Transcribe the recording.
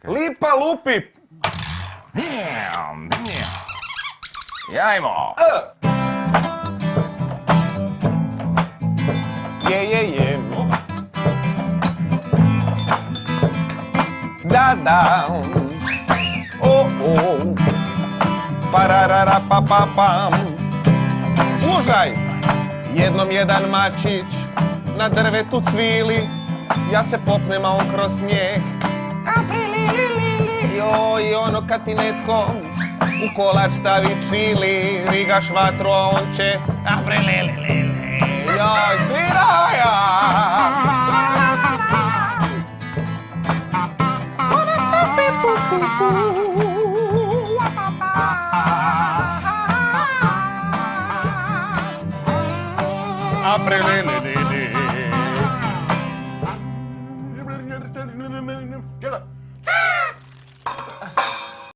Lipa lupi. Jajmo. Je. Da. O. Pararara pa pa pam. Slušaj, jednom jedan mačić na drvetu cvili, ja se popnem, a on kroz smijeh. Joj, ono kad ti netko u kolač stavi čili, rigaš vatru, a on će joj, sviraja. Aprelele.